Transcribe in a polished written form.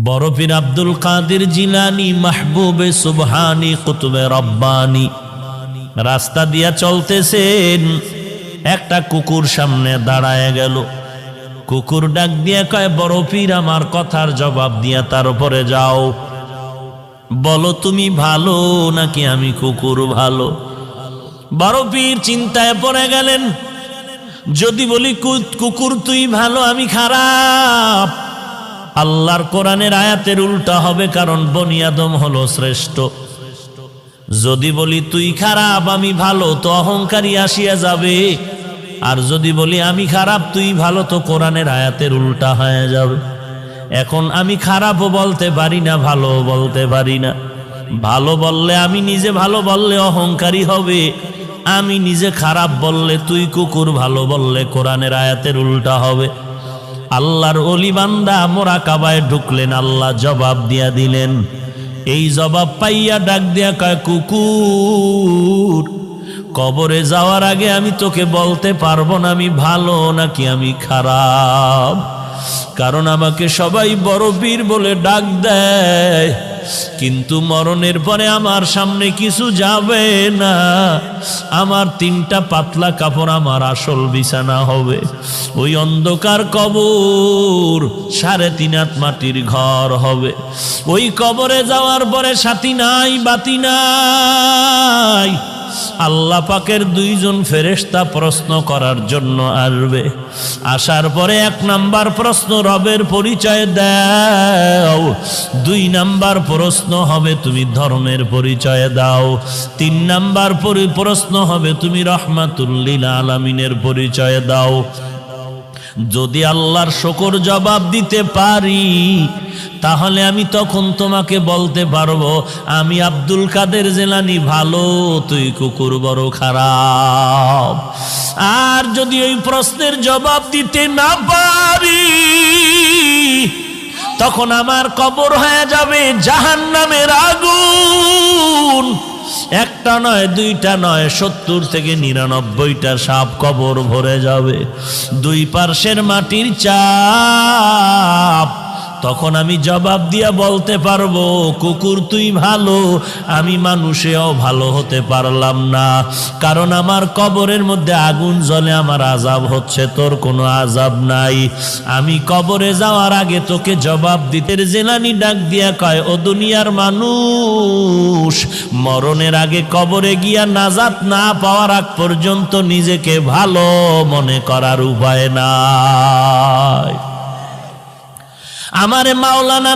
বড় পীর আব্দুল কাদের জিলানী মাহবুবে সুবহানী কুতুবে রব্বানী রাস্তা দিয়া চলতেছেন, একটা কুকুর সামনে দাঁড়ায় গেল। কুকুর ডাক দিয়া কয়, বড় পীর আমার কথার জবাব দিয়া তার উপরে যাও, বলো তুমি ভালো নাকি আমি কুকুর ভালো? বড় পীর চিন্তায় পড়ে গেলেন, যদি বলি কুকুর তুই ভালো আমি খারাপ, আল্লাহর কোরআনের আয়াতের উল্টা হবে, কারণ বনি আদম হলো শ্রেষ্ঠ। যদি বলি তুই খারাপ আমি ভালো, তো অহংকারী আসিয়া যাবে। আর যদি বলি আমি খারাপ তুই ভালো, তো কোরআনের আয়াতের উল্টা হয়ে যাবে। এখন আমি খারাপও বলতে পারি না, ভালো বলতে পারি না। ভালো বললে আমি নিজে ভালো বললে অহংকারী হবে, আমি নিজে খারাপ বললে তুই কুকুর ভালো বললে কোরআনের আয়াতের উল্টা হবে। আল্লাহর ওলি বান্দা মোরাকাবায় ঢুকলেন, আল্লাহ জবাব দিয়া দিলেন। এই জবাব পাইয়া ডাক দিয়া কয়, কুকুর কবরে যাওয়ার আগে আমি তোকে বলতে পারবো না আমি ভালো নাকি আমি খারাপ, কারণ আমাকে সবাই বড় পীর বলে ডাক দেয়, কিন্তু মরণের পরে আমার সামনে কিছু যাবে না। আমার 3টা পাতলা কাপড় আমার আসল বিছানা হবে। ওই অন্ধকার কবর 3.5 হাত মাটির ঘর হবে। ওই কবরে যাওয়ার পরে সাথী নাই, বাতি নাই। আল্লাহ পাকের 2 জন ফেরেশতা প্রশ্ন করার জন্য আসবে। আসার পরে 1 নাম্বার প্রশ্ন, রবের পরিচয় দাও। 2 নাম্বার প্রশ্ন হবে তুমি ধর্মের পরিচয় দাও। 3 নাম্বার প্রশ্ন হবে তুমি রহমাতুল লিল আলামিনের পরিচয় দাও। যদি আল্লাহর শুকর জবাব দিতে পারি, তাহলে আমি তখন তোমাকে বলতে পারবো আমি আব্দুল কাদের জিলানী ভালো, তুই কুকুর বড় খারাপ। আর যদি এই প্রশ্নের জবাব দিতে না পারি, তখন আমার কবর হয়ে যাবে জাহান্নামের আগুন। 1টা নয়, 2টা নয়, 70 থেকে 99টা সাপ কবর ভরে যাবে। 2 পার্শ্বের মাটির চাপ। তখন আমি জবাব দিয়া বলতে পারবো, কুকুর তুই ভালো, আমি মানুষেও ভালো হতে পারলাম না, কারণ আমার কবরের মধ্যে আগুন জ্বলে, আমার আযাব হচ্ছে, তোর কোনো আযাব নাই। আমি কবরে যাওয়ার আগে তোকে জবাব দিতে। জিলানী ডাক দিয়া কয়, ও দুনিয়ার মানুষ, মরণের আগে কবরে গিয়া নাজাত না পাওয়ার আগ পর্যন্ত নিজেকে ভালো মনে করার উপায় নাই। আমারে মাওলানা